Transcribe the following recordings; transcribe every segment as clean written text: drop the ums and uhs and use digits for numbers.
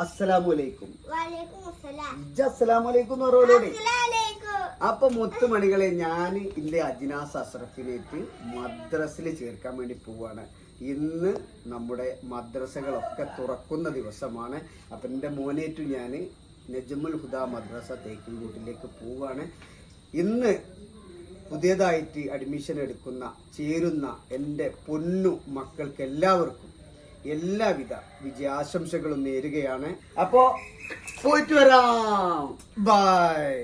അസ്സലാമലൈക്കും. അസ്സലാമലൈക്കും എന്ന് പറഞ്ഞോളൂടെ. അപ്പൊ മുത്തുമണികളെ, ഞാൻ ഇന്റെ അജ്നാസ് അസ്രഫിലേക്ക് മദ്രസിൽ ചേർക്കാൻ വേണ്ടി പോവാണ്. ഇന്ന് നമ്മുടെ മദ്രസകളൊക്കെ തുറക്കുന്ന ദിവസമാണ്. അപ്പൊ എൻ്റെ മോനേറ്റു ഞാൻ നജ്മുൽ ഹുദ മദ്രസ തേക്കിൻകൂട്ടിലേക്ക് പോവാണ്. ഇന്ന് പുതിയതായിട്ട് അഡ്മിഷൻ ചേരുന്ന എൻ്റെ പൊന്നു മക്കൾക്ക് എല്ലാവർക്കും എല്ലാവിധ വിജയാശംസകളും നേരുകയാണ്. അപ്പോ പോയിട്ട് വരാം. ബൈ.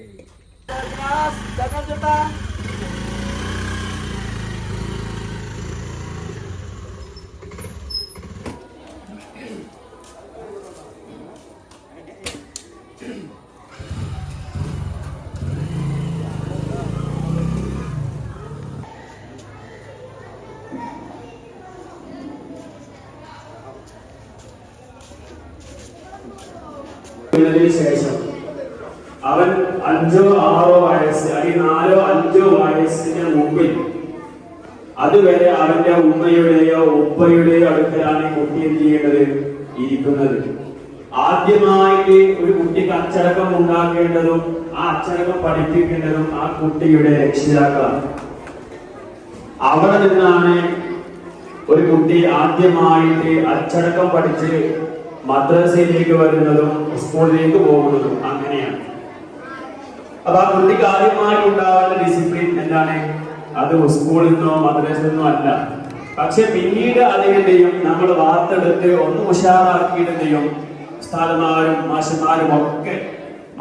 ശേഷം അവൻ 5 6 വയസ്സ് അല്ലെങ്കിൽ 4 5 വയസ്സിന് മുമ്പിൽ അതുവരെ അവന്റെ ഉമ്മയുടെയോ ഉപ്പയുടെയോ അടുക്കലാണ് കുട്ടി എന്ത് ചെയ്യേണ്ടത്, ഇരിക്കുന്നത്. ആദ്യമായിട്ട് ഒരു കുട്ടിക്ക് അച്ചടക്കം ഉണ്ടാക്കേണ്ടതും ആ അച്ചടക്കം പഠിപ്പിക്കേണ്ടതും ആ കുട്ടിയുടെ രക്ഷിതാക്കളാണ്. അവിടെ നിന്നാണ് ഒരു കുട്ടി ആദ്യമായിട്ട് അച്ചടക്കം പഠിച്ച് മദ്രസയിലേക്ക് വരുന്നതും സ്കൂളിലേക്ക് പോകുന്നതും. അങ്ങനെയാണ്. അപ്പൊ ആ കുട്ടിക്ക് ആദ്യമായിട്ട് ഉണ്ടാവേണ്ട ഡിസിപ്ലിൻ എന്താണ്? അത് സ്കൂളിൽ നിന്നോ മദ്രസയിൽ നിന്നോ അല്ല. പക്ഷെ പിന്നീട് അതിനെന്തെയും നമ്മൾ വാർത്തെടുത്ത് ഒന്ന് ഉഷാറാക്കിയിട്ടെന്തെയും ഉസ്താദുമാരും മാഷന്മാരും ഒക്കെ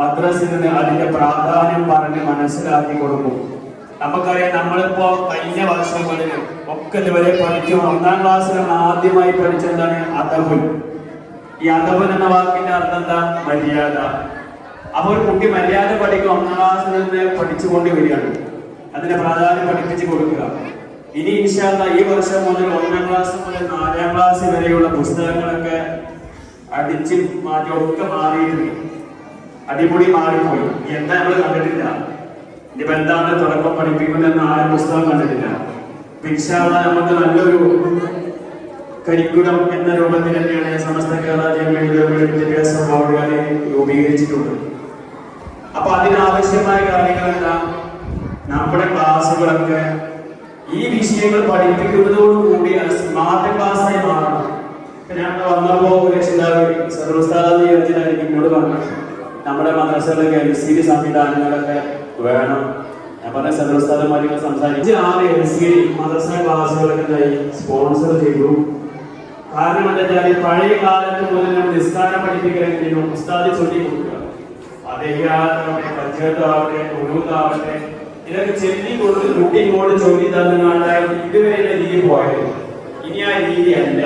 മദ്രസയിൽ നിന്ന് അതിന്റെ പ്രാധാന്യം പറഞ്ഞ് മനസ്സിലാക്കി കൊടുക്കും. നമുക്കറിയാം, നമ്മളിപ്പോ കഴിഞ്ഞ വർഷം മുതൽ ഒക്കെ ഇതുവരെ പഠിച്ചു. 1ാം ക്ലാസ്സിലാണ് ആദ്യമായി പഠിച്ചെന്താണ്? അദബ്. ഈ അദബ് എന്ന വാക്കിന്റെ അർത്ഥം എന്താ? മര്യാദ. അപ്പോൾ കുട്ടി മര്യാദ പഠിക്കും 1ാം ക്ലാസ്സിൽ നിന്ന് പഠിച്ചുകൊണ്ട് വരികയാണ്. അതിന്റെ പ്രാധാന്യം പഠിപ്പിച്ചു കൊടുക്കുക. ഇനി ഇൻഷാ അല്ലാഹ് ഈ വർഷം മുതൽ 1ാം ക്ലാസ് മുതൽ 4ാം ക്ലാസ് വരെയുള്ള പുസ്തകങ്ങളൊക്കെ അടിച്ച് മാറ്റി ഒക്കെ മാറിയിട്ടുണ്ട്. അടിപൊളി മാറിപ്പോയി. എന്താ നമ്മൾ കണ്ടിട്ടില്ല. ഇനിയിപ്പോ എന്താണ് തുടക്കം പഠിപ്പിക്കുന്നതെന്ന് ആരും പുസ്തകം കണ്ടിട്ടില്ല. ഇൻഷാ അല്ലാഹ് നമുക്ക് നല്ലൊരു കരിക്കുലം എന്ന രൂപത്തിൽ തന്നെയാണ് സമസ്ത കേരള ജമിഅത്തുൽ വിദ്യാഭ്യാസ ബോർഡ് രൂപീകരിച്ചിട്ടുള്ളത്. അപ്പൊ അതിനാവശ്യമായ കാര്യങ്ങളെല്ലാം നമ്മുടെ ക്ലാസ്സുകളൊക്കെ ഈ വിഷയങ്ങൾ പഠിപ്പിക്കുന്നതോടുകൂടി അത് സ്മാർട്ട് ക്ലാസ്സായി മാറണം. ഞാൻ വന്നപ്പോ രക്ഷിതാവ് സദറുസ്താദ് എന്നോട് പറഞ്ഞു, നമ്മുടെ മദ്രസകളിൽ LCD സംവിധാനങ്ങളൊക്കെ വേണം. ഞാൻ പറഞ്ഞ സദറുസ്താദുമാരൊക്കെ സംസാരിച്ച് 6 LCD മദ്രസ ക്ലാസ്സുകളൊക്കെ സ്പോൺസർ ചെയ്തു. കാരണം എന്താ വെച്ചാൽ പഴയ കാലത്ത് മുതൽ നമ്മൾ നിസ്കാരം പഠിപ്പിക്കലെങ്കിലും ഉസ്താദ് ചൊല്ലി കൊടുക്കുക. അദ്ദേഹാവട്ടെ, പഞ്ചായത്താവട്ടെ, ഉറുദാവട്ടെ, ഇതൊക്കെ ചൊല്ലി കൊടുത്ത് കുട്ടിയോട് ചൊല്ലി തന്നാണ്ടായിരുന്നു ഇതുവരെയുള്ള രീതി പോയത്. ഇനി ആ രീതി അല്ല.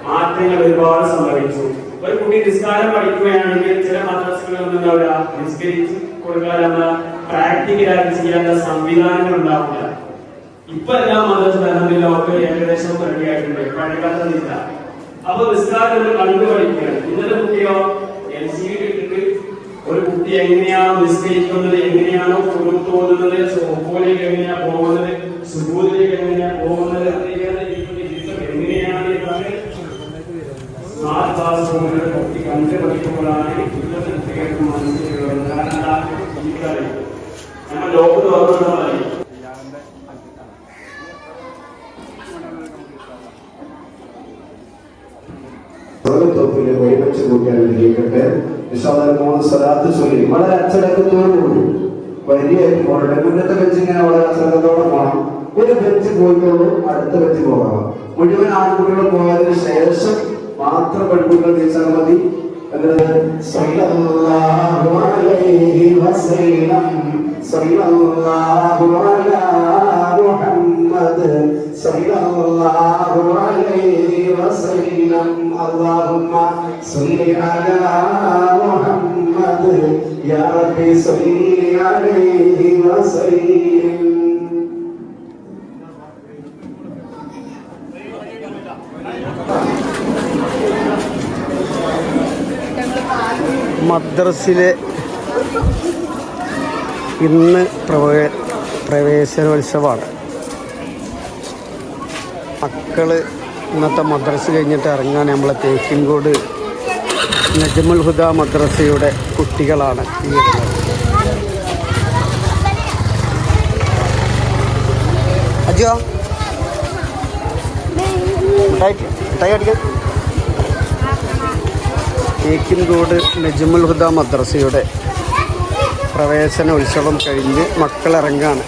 മാറ്റങ്ങൾ ഒരുപാട് സംഭവിച്ചു. ഒരു കുട്ടി നിസ്കാരം പഠിക്കുകയാണെങ്കിൽ ചില മദ്രസകളിലൊന്നും ഉണ്ടാവില്ല. നിസ്കരിച്ച് കൊടുക്കാനുള്ള പ്രാക്ടിക്കലായിട്ട് ചെയ്യാനുള്ള സംവിധാനങ്ങൾ ഉണ്ടാവില്ല. ഇപ്പൊ എല്ലാം മദ്രസ ഏകദേശം റെഡിയായിട്ടുണ്ട്. പഴയകാലത്തില്ല. അപ്പൊ നിസ്കാരം കണ്ടു പഠിക്കുകയാണ്. ഇന്നത്തെ കുട്ടിയോ LCD ഇട്ടിട്ട് ഒരു കുട്ടി എങ്ങനെയാണോ നിസ്കരിക്കുന്നത്, എങ്ങനെയാണോ തോന്നുന്നത്, സോഫോയിലേക്ക് എങ്ങനെയാ പോകുന്നത്, സുജൂദിലേക്ക് എങ്ങനെയാ പോകുന്നത്, എങ്ങനെയാണ് സ്മാർട്ട് ക്ലാസ് റൂമിൽ കുട്ടി കണ്ട് പഠിക്കുമ്പോഴാണ് ഇന്നത്തെ കുട്ടികൾക്ക് മനസ്സിലാക്കുന്നത്. കാരണം നമ്മൾ ലോകം തുറന്നതായി ഒരുമിച്ച് കൂട്ടാൻ ഇരിക്കട്ടെ. 3 സ്വലാത്ത് ചൊല്ലി വളരെ അച്ചടക്കത്തോടുകൂടി വരിയായിട്ട് പോകട്ടെ. മുന്നത്തെ ബെഞ്ച് ഇങ്ങനെ വളരെ അച്ചടക്കത്തോടെ പോകണം. ഒരു ബെഞ്ച് പോയിട്ടുള്ളൂ, അടുത്ത ബെഞ്ച് പോകാം. മുഴുവൻ ആൺകുട്ടികൾ പോയതിനു ശേഷം മാത്രം പെൺകുട്ടികൾ തിരിച്ചാൽ മതി. സല്ലല്ലാഹു അലൈഹി വസല്ലം സല്ലല്ലാഹു അലാ മുഹമ്മദ് സല്ലല്ലാഹു അലൈഹി വസല്ലം അല്ലാഹുമ്മ സല്ലി അലാ മുഹമ്മദ് യാ റബ്ബി സല്ലി അലൈഹി വസല്ലം. മദ്രസിലെ ഇന്ന് പ്രവേശനോത്സവമാണ്. മക്കൾ ഇന്നത്തെ മദ്രസ കഴിഞ്ഞിട്ട് ഇറങ്ങാൻ നമ്മളെ തേക്കിൻകോട് നജ്മുൽ ഹുദ മദ്രസയുടെ കുട്ടികളാണ് ഈ വരുന്നത്. അജോ മിഠായി അടിക്കാൻ തേക്കിൻകോട് നജ്മുൽ ഹുദ മദ്രസയുടെ പ്രവേശന ഉത്സവം കഴിഞ്ഞ് മക്കളിറങ്ങാണ്.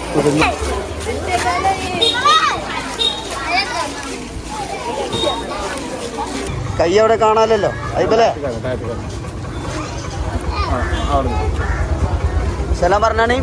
കൈ അവിടെ കാണാനല്ലോ അയ്യല്ലേ. സലാം പറഞ്ഞാണേ.